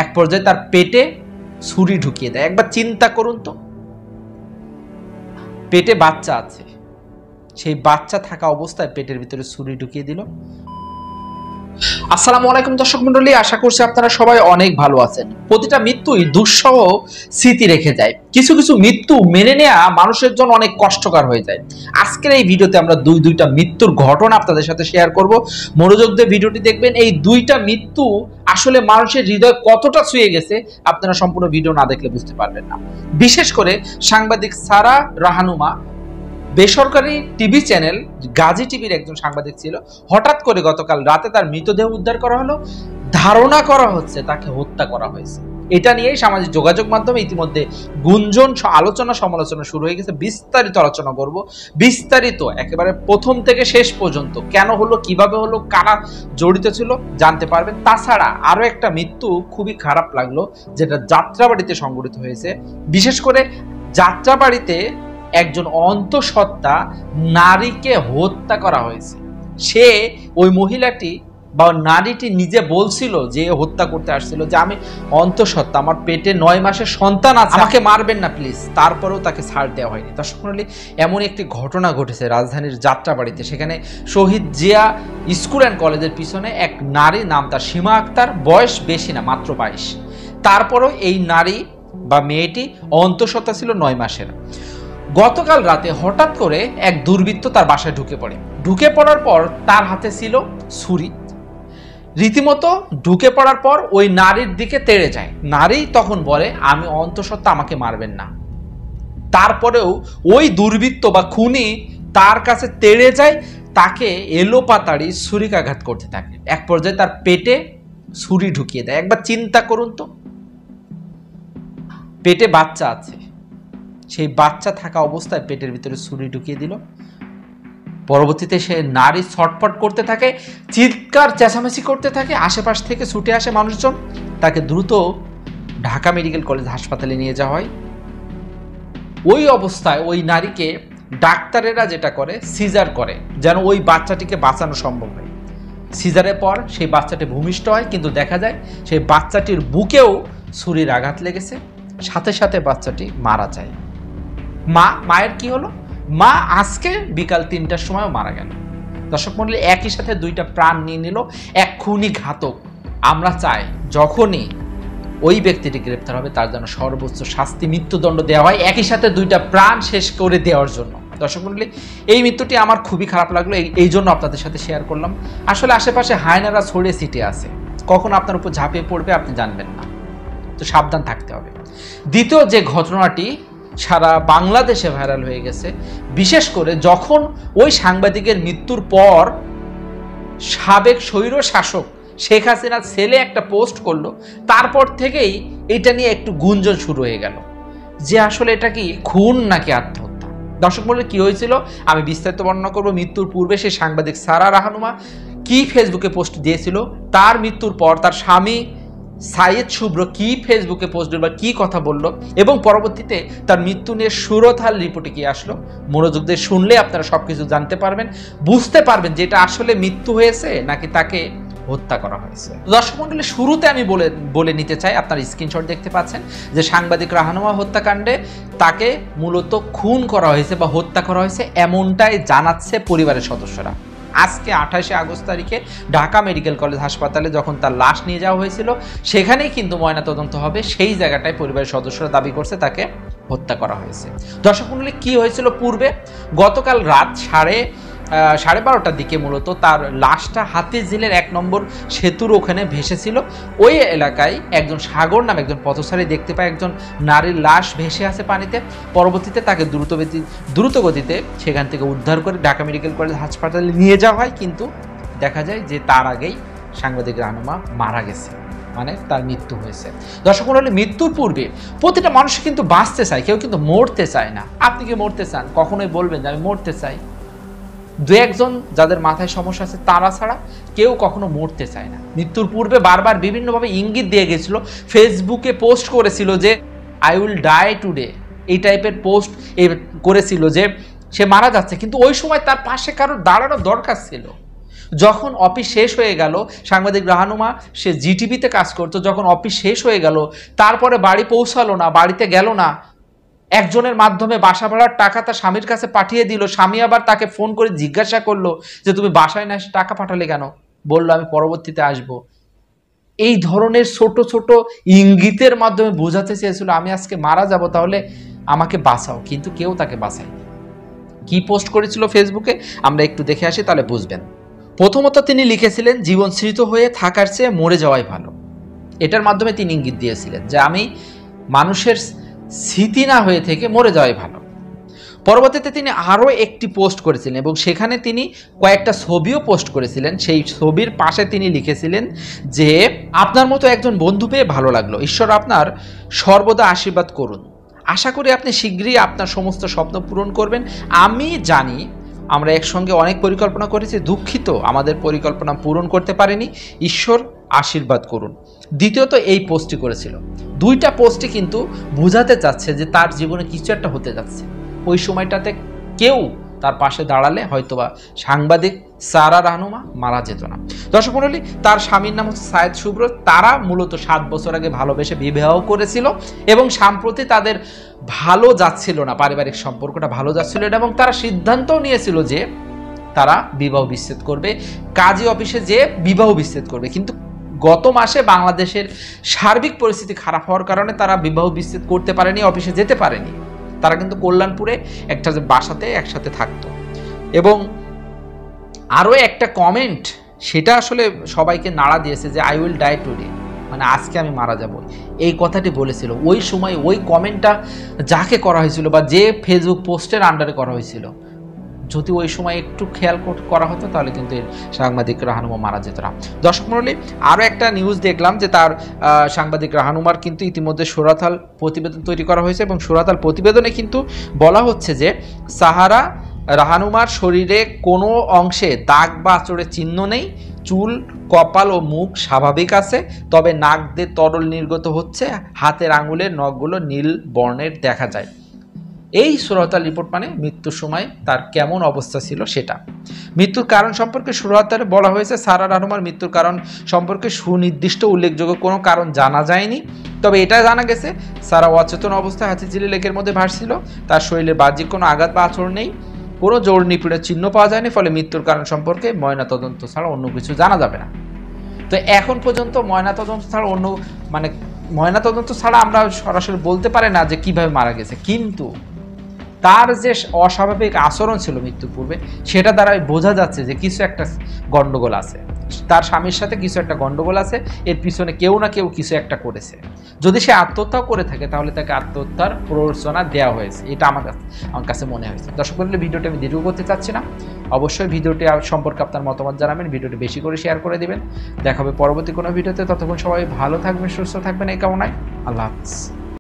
এক পর্যায়ে তার পেটে ছুরি ঢুকিয়ে দেয়। একবার চিন্তা করুন তো, পেটে বাচ্চা আছে, সেই বাচ্চা থাকা অবস্থায় পেটের ভিতরে ছুরি ঢুকিয়ে দিল। আসসালামু আলাইকুম দর্শক মন্ডলী, আশা করছি আপনারা সবাই অনেক ভালো আছেন। প্রতিটা মৃত্যুই দুঃসহ স্মৃতি রেখে যায়। কিছু কিছু মৃত্যু মেনে নেওয়া মানুষের জন্য অনেক কষ্টকর হয়ে যায়। আজকের এই ভিডিওতে আমরা দুইটা মৃত্যুর ঘটনা আপনাদের সাথে শেয়ার করব। মনোযোগ দিয়ে ভিডিওটি দেখবেন। এই দুইটা মৃত্যু আসলে মানুষের হৃদয় কতটা ছুঁয়ে গেছে আপনারা সম্পূর্ণ ভিডিও না দেখলে বুঝতে পারবেন না। বিশেষ করে সাংবাদিক সারা রাহানুমা, বেসরকারি টিভি চ্যানেল গাজী টিভির একজন সাংবাদিক ছিল। হঠাৎ করে গতকাল রাতে তার মৃতদেহ উদ্ধার করা হলো। ধারণা করা হচ্ছে তাকে হত্যা করা হয়েছে। এটা নিয়েই সামাজিক যোগাযোগ মাধ্যমে ইতিমধ্যে গুঞ্জন, আলোচনা, সমালোচনা শুরু হয়ে গেছে। বিস্তারিত আলোচনা করব, বিস্তারিত একেবারে প্রথম থেকে শেষ পর্যন্ত কেন হলো, কিভাবে হলো, কারা জড়িত ছিল জানতে পারবেন। তাছাড়া আরো একটা মৃত্যু খুবই খারাপ লাগলো, যেটা যাত্রাবাড়িতে সংঘটিত হয়েছে। বিশেষ করে যাত্রাবাড়িতে একজন অন্তঃসত্ত্বা নারীকে হত্যা করা হয়েছে। সে, ওই মহিলাটি বা নারীটি নিজে বলছিল যে হত্যা করতে আসছিল যে আমি অন্তঃসত্ত্বা, আমার পেটে 9 মাসের সন্তান আছে, আমাকে মারবেন না প্লিজ। তারপরেও তাকে ছাড় দেওয়া হয়নি। দর্শক মণ্ডলী, এমন একটি ঘটনা ঘটেছে রাজধানীর যাত্রাবাড়িতে। সেখানে শহীদ জিয়া স্কুল অ্যান্ড কলেজের পিছনে এক নারী, নাম তার সীমা আক্তার, বয়স বেশি না, মাত্র 22। তারপরও এই নারী বা মেয়েটি অন্তঃসত্ত্বা ছিল 9 মাসের। গতকাল রাতে হঠাৎ করে এক দুর্বৃত্ত তার বাসায় ঢুকে পড়ার পর তার হাতে ছিল ছুরি। রীতিমতো ঢুকে পড়ার পর ওই নারীর দিকে তেড়ে যায়। নারী তখন বলে আমি অন্তঃসত্ত্বা, আমাকে মারবেন না। তারপরেও ওই দুর্বৃত্ত বা খুনি তার কাছে তেড়ে যায়, তাকে এলোপাতাড়ি ছুরিকাঘাত করতে থাকে। এক পর্যায়ে তার পেটে ছুরি ঢুকিয়ে দেয়। একবার চিন্তা করুন তো, পেটে বাচ্চা আছে, সেই বাচ্চা থাকা অবস্থায় পেটের ভিতরে ছুরি ঢুকিয়ে দিল। পরবর্তীতে সে নারী ছটফট করতে থাকে, চিৎকার চেঁচামেচি করতে থাকে। আশেপাশ থেকে ছুটে আসে মানুষজন, তাকে দ্রুত ঢাকা মেডিকেল কলেজ হাসপাতালে নিয়ে যাওয়া হয়। ওই অবস্থায় ওই নারীকে ডাক্তারেরা যেটা করে, সিজার করে, যেন ওই বাচ্চাটিকে বাঁচানো সম্ভব হয়। সিজারের পর সেই বাচ্চাটি ভূমিষ্ঠ হয়, কিন্তু দেখা যায় সেই বাচ্চাটির বুকেও ছুরির আঘাত লেগেছে। সাথে সাথে বাচ্চাটি মারা যায়। মায়ের কি হলো? মা আজকে বিকাল 3টার সময় মারা গেল। দর্শক মণ্ডলী, একই সাথে দুইটা প্রাণ নিয়ে নিল এক খুনি ঘাতক। আমরা চাই যখনই ওই ব্যক্তিটি গ্রেপ্তার হবে তার যেন সর্বোচ্চ শাস্তি, মৃত্যুদণ্ড দেওয়া হয়, একই সাথে দুইটা প্রাণ শেষ করে দেওয়ার জন্য। দর্শক মণ্ডলী, এই মৃত্যুটি আমার খুবই খারাপ লাগলো, এই জন্য আপনাদের সাথে শেয়ার করলাম। আসলে আশেপাশে হায়নারা ছড়িয়ে ছিটিয়ে আছে, কখন আপনার উপর ঝাঁপিয়ে পড়বে আপনি জানবেন না, তো সাবধান থাকতে হবে। দ্বিতীয় যে ঘটনাটি সারা বাংলাদেশে ভাইরাল হয়ে গেছে, বিশেষ করে যখন ওই সাংবাদিকের মৃত্যুর পর সাবেক স্বৈর শাসক শেখ হাসিনার ছেলে একটা পোস্ট করলো, তারপর থেকেই এটা নিয়ে একটু গুঞ্জন শুরু হয়ে গেল যে আসলে এটা কি খুন নাকি আত্মহত্যা। দর্শক মণ্ডলী, কি হয়েছিল আমি বিস্তারিত বর্ণনা করবো। মৃত্যুর পূর্বে সেই সাংবাদিক সারা রাহানুমা কি ফেসবুকে পোস্ট দিয়েছিল, তার মৃত্যুর পর তার স্বামী সাইয়েদ শুভ্র কি ফেসবুকে পোস্ট দিল বা কি কথা বলল, এবং পরবর্তীতে তার মৃত্যু নিয়ে সুরতহাল রিপোর্টে কি আসলো, মনোযোগ দিয়ে শুনলে আপনারা সবকিছু জানতে পারবেন, বুঝতে পারবেন যে এটা আসলে মৃত্যু হয়েছে নাকি তাকে হত্যা করা হয়েছে। দর্শক মণ্ডলী, শুরুতে আমি বলে নিতে চাই, আপনার স্ক্রিনশট দেখতে পাচ্ছেন যে সাংবাদিক রাহানুমা হত্যাকাণ্ডে তাকে মূলত খুন করা হয়েছে বা হত্যা করা হয়েছে, এমনটাই জানাচ্ছে পরিবারের সদস্যরা। আজকে 28 আগস্ট তারিখে ঢাকা মেডিকেল কলেজ হাসপাতালে যখন তার লাশ নিয়ে যাওয়া হয়েছিল, সেখানেই কিন্তু ময়নাতদন্ত হবে। সেই জায়গাটায় পরিবারের সদস্যরা দাবি করছে তাকে হত্যা করা হয়েছে। দর্শক মণ্ডলী, কি হয়েছিল পূর্বে? গতকাল রাত সাড়ে 12টার দিকে মূলত তার লাশটা হাতিঝিলের 1 নম্বর সেতুর ওখানে ভেসেছিল। ওই এলাকায় একজন সাগর নামে একজন পথচারী দেখতে পায় একজন নারীর লাশ ভেসে আছে পানিতে। পরবর্তীতে তাকে দ্রুত গতিতে সেখান থেকে উদ্ধার করে ঢাকা মেডিকেল কলেজ হাসপাতালে নিয়ে যাওয়া হয়, কিন্তু দেখা যায় যে তার আগেই সাংবাদিক রাহানুমা মারা গেছে, মানে তার মৃত্যু হয়েছে। দর্শক মণ্ডলী, মৃত্যুর পূর্বে প্রতিটা মানুষ কিন্তু বাঁচতে চায়, কেউ কিন্তু মরতে চায় না। আপনি কি মরতে চান? কখনোই বলবেন যে আমি মরতে চাই। দু একজন যাদের মাথায় সমস্যা আছে তারা ছাড়া কেউ কখনো মরতে চায় না। মৃত্যুর পূর্বে বারবার বিভিন্নভাবে ইঙ্গিত দিয়ে গেছিল, ফেসবুকে পোস্ট করেছিল যে আই উইল ডাই টুডে, এই টাইপের পোস্ট করেছিল যে সে মারা যাচ্ছে, কিন্তু ওই সময় তার পাশে কারো দাঁড়ানো দরকার ছিল। যখন অফিস শেষ হয়ে গেল, সাংবাদিক রাহানুমা সে জিটিভিতে কাজ করতো, যখন অফিস শেষ হয়ে গেল তারপরে বাড়ি পৌঁছালো না, বাড়িতে গেল না, একজনের মাধ্যমে বাসা ভাড়ার টাকা তার স্বামীর কাছে পাঠিয়ে দিল। স্বামী আবার তাকে ফোন করে জিজ্ঞাসা করলো যে তুমি বাসায় না এসে টাকা পাঠালে কেন? বললো আমি পরবর্তীতে আসব। এই ধরনের ছোট ছোট ইঙ্গিতের মাধ্যমে বোঝাতে চেয়েছিল আমি আজকে মারা যাব, তাহলে আমাকে বাঁচাও, কিন্তু কেউ তাকে বাঁচায়নি। কি পোস্ট করেছিল ফেসবুকে আমরা একটু দেখে আসি, তাহলে বুঝবেন। প্রথমত তিনি লিখেছিলেন জীবন স্মৃত হয়ে থাকার চেয়ে মরে যাওয়াই ভালো। এটার মাধ্যমে তিনি ইঙ্গিত দিয়েছিলেন যে আমি মানুষের স্মৃতি না হয়ে থেকে মরে যাওয়াই ভালো। পরবর্তীতে তিনি আরও একটি পোস্ট করেছিলেন এবং সেখানে তিনি কয়েকটা ছবিও পোস্ট করেছিলেন। সেই ছবির পাশে তিনি লিখেছিলেন যে আপনার মতো একজন বন্ধু পেয়ে ভালো লাগলো, ঈশ্বর আপনার সর্বদা আশীর্বাদ করুন, আশা করি আপনি শীঘ্রই আপনার সমস্ত স্বপ্ন পূরণ করবেন। আমি জানি আমরা একসঙ্গে অনেক পরিকল্পনা করেছি, দুঃখিত আমাদের পরিকল্পনা পূরণ করতে পারেনি, ঈশ্বর আশীর্বাদ করুন। দ্বিতীয়ত এই পোস্টটি করেছিল। দুইটা পোস্টই কিন্তু বোঝাতে চাচ্ছে যে তার জীবনে কিছু একটা হতে যাচ্ছে। ওই সময়টাতে কেউ তার পাশে দাঁড়ালে হয়তোবা সাংবাদিক সারা রাহনুমা মারা যেত না। দর্শক মণ্ডলী, তার স্বামীর নাম হচ্ছে সায়েদ শুভ্র। তারা মূলত 7 বছর আগে ভালোবেসে বিবাহ করেছিল এবং সম্প্রতি তাদের ভালো যাচ্ছিল না, পারিবারিক সম্পর্কটা ভালো যাচ্ছিল না এবং তারা সিদ্ধান্তও নিয়েছিল যে তারা বিবাহ বিচ্ছেদ করবে, কাজী অফিসে যে বিবাহ বিচ্ছেদ করবে। কিন্তু গত মাসে বাংলাদেশের সার্বিক পরিস্থিতি খারাপ হওয়ার কারণে তারা বিবাহ বিচ্ছেদ করতে পারেনি, অফিসে যেতে পারেনি। তারা কিন্তু কল্যাণপুরে একটা বাসাতে একসাথে থাকতো। এবং আরও একটা কমেন্ট, সেটা আসলে সবাইকে নাড়া দিয়েছে যে আই উইল ডাই টুডে, মানে আজকে আমি মারা যাব, এই কথাটি বলেছিল। ওই সময় ওই কমেন্টটা যাকে করা হয়েছিল বা যে ফেসবুক পোস্টের আন্ডারে করা হয়েছিল, যদি ওই সময় একটু খেয়াল করা হতো তাহলে কিন্তু সাংবাদিক রাহানুমা মারা যেত না। দর্শক মণ্ডলী, আরও একটা নিউজ দেখলাম যে তার সাংবাদিক রাহানুমার কিন্তু ইতিমধ্যে সুরাতাল প্রতিবেদন তৈরি করা হয়েছে এবং সুরাতাল প্রতিবেদনে কিন্তু বলা হচ্ছে যে সাহারা রাহানুমার শরীরে কোনো অংশে দাগ বা আঁচড়ের চিহ্ন নেই, চুল, কপাল ও মুখ স্বাভাবিক আছে, তবে নাক দিয়ে তরল নির্গত হচ্ছে, হাতের আঙুলের নখগুলো নীল বর্ণের দেখা যায়। এই সুরাতাল রিপোর্ট মানে মৃত্যুর সময় তার কেমন অবস্থা ছিল সেটা। মৃত্যুর কারণ সম্পর্কে সুরাতালে বলা হয়েছে সারা রাহনুমার মৃত্যুর কারণ সম্পর্কে সুনির্দিষ্ট উল্লেখযোগ্য কোনো কারণ জানা যায়নি, তবে এটা জানা গেছে সারা অচেতন অবস্থায় হাতিঝিলি লেকের মধ্যে ভাসছিল, তার শরীরে বাহ্যিক কোনো আঘাত বা আচরণ নেই, কোনো জোর নিপীড়নের চিহ্ন পাওয়া যায়নি, ফলে মৃত্যুর কারণ সম্পর্কে ময়নাতদন্ত ছাড়া অন্য কিছু জানা যাবে না। তো এখন পর্যন্ত ময়নাতদন্ত ছাড়া ময়নাতদন্ত ছাড়া আমরা সরাসরি বলতে পারি না যে কিভাবে মারা গেছে, কিন্তু তার যে অস্বাভাবিক আচরণ ছিল মৃত্যুর পূর্বে সেটা দ্বারা বোঝা যাচ্ছে যে কিছু একটা গন্ডগোল আছে, তার স্বামীর সাথে কিছু একটা গন্ডগোল আছে, এর পিছনে কেউ না কেউ কিছু একটা করেছে। যদি সে আত্মহত্যাও করে থাকে তাহলে তাকে আত্মহত্যার প্ররোচনা দেওয়া হয়েছে, এটা আমার কাছে মনে হয়েছে। দর্শক মণ্ডলী, ভিডিওটি আমি দীর্ঘ করতে চাচ্ছি না, অবশ্যই ভিডিওটি সম্পর্কে আপনার মতামত জানাবেন, ভিডিওটি বেশি করে শেয়ার করে দিবেন। দেখা হবে পরবর্তী কোনো ভিডিওতে, ততক্ষণ সবাই ভালো থাকবেন, সুস্থ থাকবেন এই কামনায়। আল্লাহ হাফিজ।